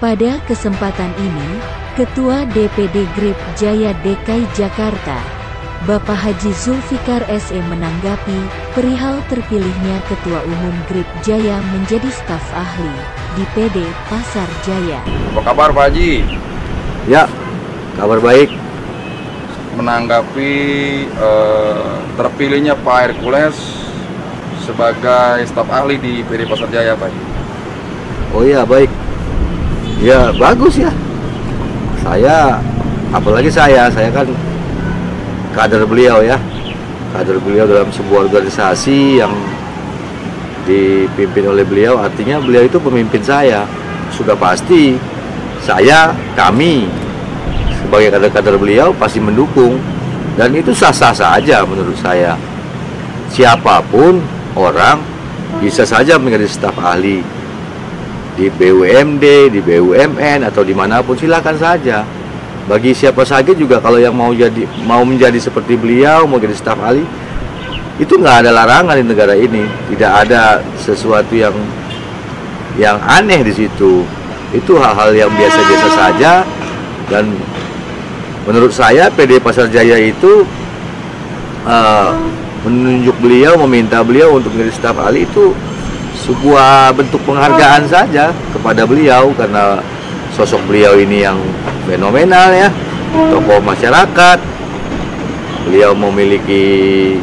Pada kesempatan ini, Ketua DPD Grip Jaya DKI Jakarta, Bapak Haji Zulfikar SE menanggapi perihal terpilihnya Ketua Umum Grip Jaya menjadi staf ahli di PD Pasar Jaya. Apa kabar Pak Haji? Ya, kabar baik. Menanggapi terpilihnya Pak Hercules sebagai staf ahli di PD Pasar Jaya Pak Haji. Oh iya, baik. Ya, bagus ya. Apalagi saya kan kader beliau ya. Kader beliau dalam sebuah organisasi yang dipimpin oleh beliau, artinya beliau itu pemimpin saya. Sudah pasti kami sebagai kader-kader beliau pasti mendukung, dan itu sah-sah saja menurut saya. Siapapun orang bisa saja menjadi staf ahli di BUMD, di BUMN atau dimanapun, silakan saja. Bagi siapa saja juga, kalau yang mau menjadi seperti beliau, mau jadi staf ahli, itu nggak ada larangan di negara ini. Tidak ada sesuatu yang aneh di situ. Itu hal-hal yang biasa-biasa saja. Dan menurut saya PD Pasar Jaya itu menunjuk beliau, meminta beliau untuk menjadi staf ahli, itu sebuah bentuk penghargaan saja kepada beliau, karena sosok beliau ini yang fenomenal ya, tokoh masyarakat. Beliau memiliki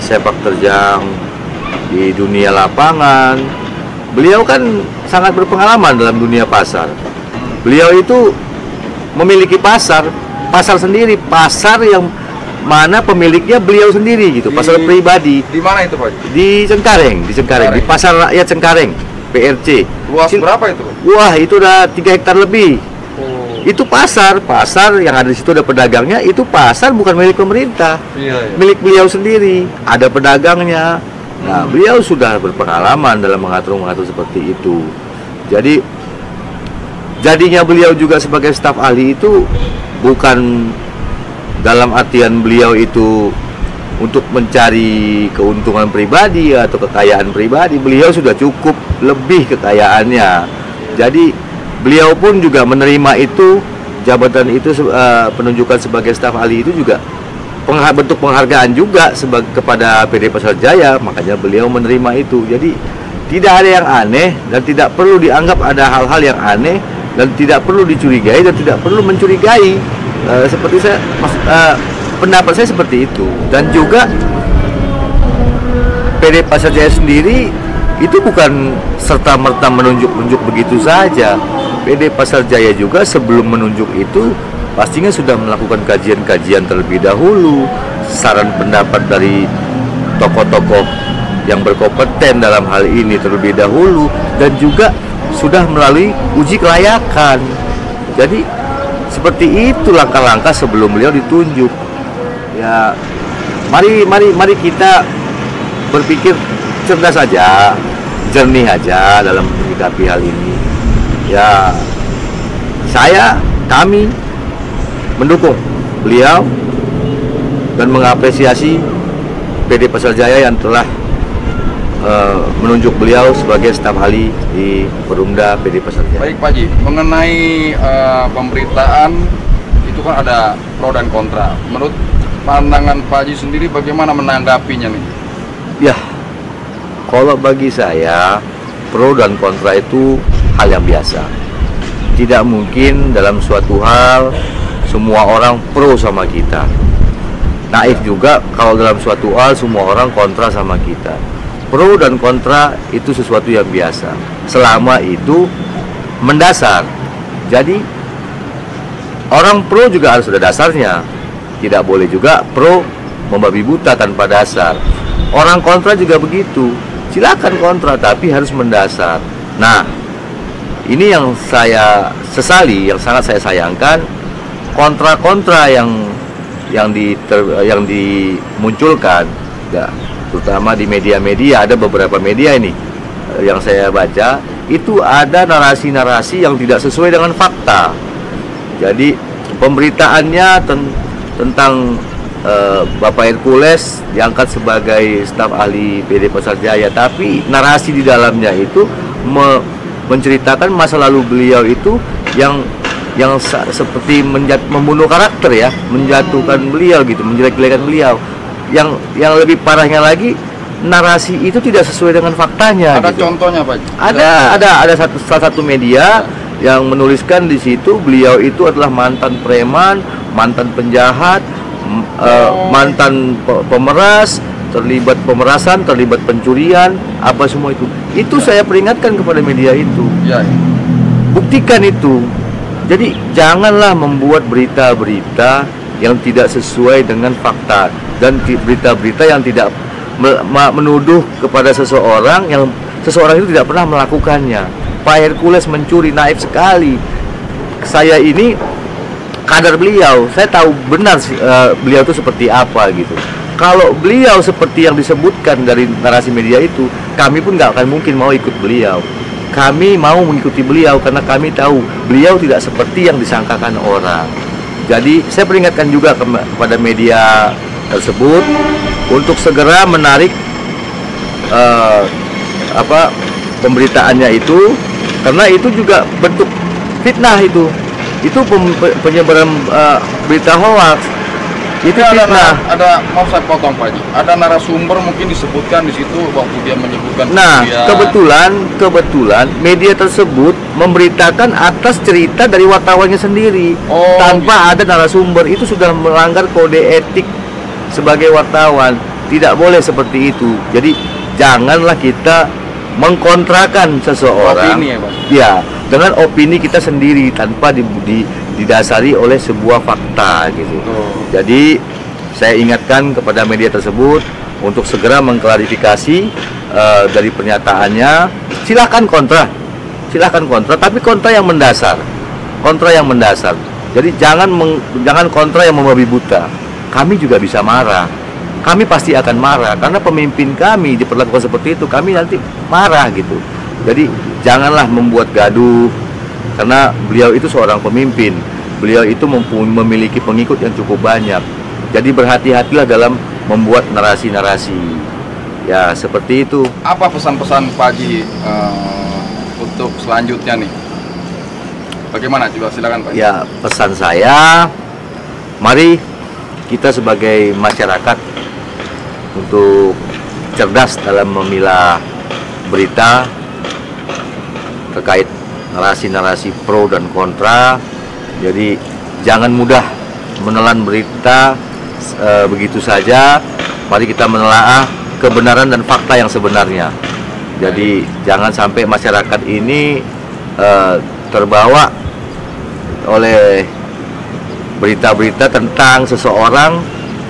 sepak terjang di dunia lapangan. Beliau kan sangat berpengalaman dalam dunia pasar. Beliau itu memiliki pasar sendiri, pasar yang mana pemiliknya beliau sendiri gitu, pasar pribadi. Di mana itu Pak? Di Cengkareng, di Pasar Rakyat Cengkareng, PRC. Luas berapa itu? Wah, itu udah 3 hektar lebih. Oh. Itu pasar yang ada di situ, ada pedagangnya. Itu pasar bukan milik pemerintah, Iya. milik beliau sendiri. Ada pedagangnya. Nah, beliau sudah berpengalaman dalam mengatur seperti itu. Jadi jadinya beliau juga sebagai staf ahli itu bukan dalam artian beliau itu untuk mencari keuntungan pribadi atau kekayaan pribadi. Beliau sudah cukup lebih kekayaannya. Jadi beliau pun juga menerima itu, jabatan itu, penunjukan sebagai staf ahli itu juga bentuk penghargaan juga kepada PD Pasar Jaya. Makanya beliau menerima itu. Jadi tidak ada yang aneh, dan tidak perlu dianggap ada hal-hal yang aneh, dan tidak perlu dicurigai dan tidak perlu mencurigai. Seperti pendapat saya seperti itu. Dan juga PD Pasar Jaya sendiri itu bukan serta-merta menunjuk begitu saja. PD Pasar Jaya juga sebelum menunjuk itu pastinya sudah melakukan kajian-kajian terlebih dahulu, saran pendapat dari tokoh-tokoh yang berkompeten dalam hal ini terlebih dahulu, dan juga sudah melalui uji kelayakan. Jadi seperti itu langkah-langkah sebelum beliau ditunjuk. Ya, mari kita berpikir cerdas saja, jernih aja dalam menyikapi hal ini. Ya, kami mendukung beliau dan mengapresiasi PD Pasar Jaya yang telah menunjuk beliau sebagai staf ahli di Perumda PD Pasar Jaya. Baik Pak Haji, mengenai pemberitaan itu kan ada pro dan kontra. Menurut pandangan Pak Haji sendiri bagaimana menanggapinya nih? Ya, kalau bagi saya pro dan kontra itu hal yang biasa. Tidak mungkin dalam suatu hal semua orang pro sama kita. Naif juga kalau dalam suatu hal semua orang kontra sama kita. Pro dan kontra itu sesuatu yang biasa, selama itu mendasar. Jadi orang pro juga harus ada dasarnya. Tidak boleh juga pro membabi buta tanpa dasar. Orang kontra juga begitu. Silakan kontra, tapi harus mendasar. Nah, ini yang saya sesali, yang sangat saya sayangkan, kontra-kontra yang dimunculkan, ya, terutama di media-media. Ada beberapa media ini yang saya baca, itu ada narasi-narasi yang tidak sesuai dengan fakta. Jadi pemberitaannya tentang Bapak Hercules diangkat sebagai staf ahli PD Pasar Jaya, tapi narasi di dalamnya itu menceritakan masa lalu beliau itu yang seperti membunuh karakter ya, menjatuhkan beliau gitu, menjelek-jelekan beliau. Yang lebih parahnya lagi, narasi itu tidak sesuai dengan faktanya. Ada gitu. contohnya Pak? Ada salah satu media yang menuliskan di situ beliau itu adalah mantan preman, mantan penjahat, mantan pemeras, terlibat pemerasan, terlibat pencurian, apa semua itu. Itu saya peringatkan kepada media itu. Ya. Buktikan itu. Jadi janganlah membuat berita-berita yang tidak sesuai dengan fakta dan berita-berita yang tidak menuduh kepada seseorang yang seseorang itu tidak pernah melakukannya. Pak Hercules mencuri, naif sekali. Saya ini kadar beliau, saya tahu benar beliau itu seperti apa gitu. Kalau beliau seperti yang disebutkan dari narasi media itu, kami pun nggak akan mungkin mau ikut beliau. Kami mau mengikuti beliau karena kami tahu beliau tidak seperti yang disangkakan orang. Jadi saya peringatkan juga kepada media tersebut untuk segera menarik pemberitaannya itu, karena itu juga bentuk fitnah itu penyebaran berita hoax. Itu fitnah. Ada mau saya potong Pak Haji. Ada narasumber mungkin disebutkan di situ waktu dia menyebutkan. Nah, kebetulan media tersebut memberitakan atas cerita dari wartawannya sendiri, tanpa ada narasumber. Itu sudah melanggar kode etik sebagai wartawan. Tidak boleh seperti itu. Jadi janganlah kita mengkontrakan seseorang. Opini ya, Pak? Ya, dengan opini kita sendiri tanpa didasari oleh sebuah fakta gitu. Jadi saya ingatkan kepada media tersebut untuk segera mengklarifikasi dari pernyataannya. Silahkan kontra, tapi kontra yang mendasar, Jadi jangan kontra yang membabi buta. Kami juga bisa marah. Kami pasti akan marah karena pemimpin kami diperlakukan seperti itu. Kami nanti marah gitu. Jadi janganlah membuat gaduh, karena beliau itu seorang pemimpin. Beliau itu memiliki pengikut yang cukup banyak. Jadi berhati-hatilah dalam membuat narasi-narasi. Ya seperti itu. Apa pesan-pesan Pak Haji untuk selanjutnya nih? Bagaimana? Coba silakan Pak Haji. Ya, pesan saya, mari kita sebagai masyarakat untuk cerdas dalam memilah berita terkait narasi-narasi pro dan kontra. Jadi jangan mudah menelan berita begitu saja. Mari kita menelaah kebenaran dan fakta yang sebenarnya. Jadi jangan sampai masyarakat ini terbawa oleh berita-berita tentang seseorang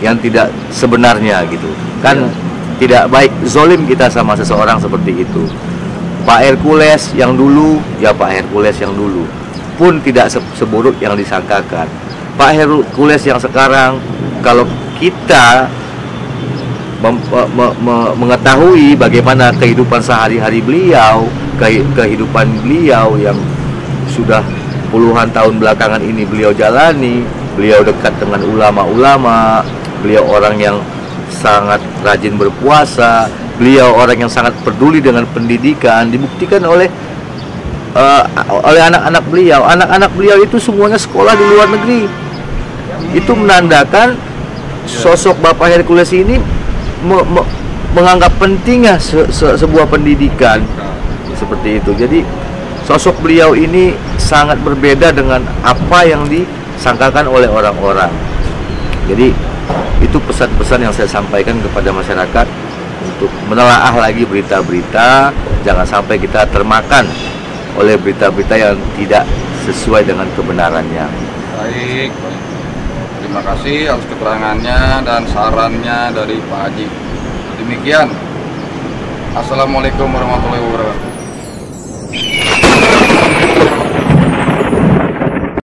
yang tidak sebenarnya gitu. Kan tidak baik, zolim kita sama seseorang seperti itu. Pak Hercules yang dulu, ya Pak Hercules yang dulu pun tidak seburuk yang disangkakan. Pak Hercules yang sekarang, kalau kita mengetahui bagaimana kehidupan sehari-hari beliau, kehidupan beliau yang sudah puluhan tahun belakangan ini beliau jalani, beliau dekat dengan ulama-ulama, beliau orang yang sangat rajin berpuasa, beliau orang yang sangat peduli dengan pendidikan, dibuktikan oleh anak-anak beliau. Anak-anak beliau itu semuanya sekolah di luar negeri. Itu menandakan sosok Bapak Hercules ini menganggap pentingnya sebuah pendidikan seperti itu. Jadi sosok beliau ini sangat berbeda dengan apa yang disangkakan oleh orang-orang. Jadi itu pesan-pesan yang saya sampaikan kepada masyarakat untuk menelaah lagi berita-berita. Jangan sampai kita termakan oleh berita-berita yang tidak sesuai dengan kebenarannya. Baik. Terima kasih atas keterangannya dan sarannya dari Pak Haji. Demikian. Assalamualaikum warahmatullahi wabarakatuh.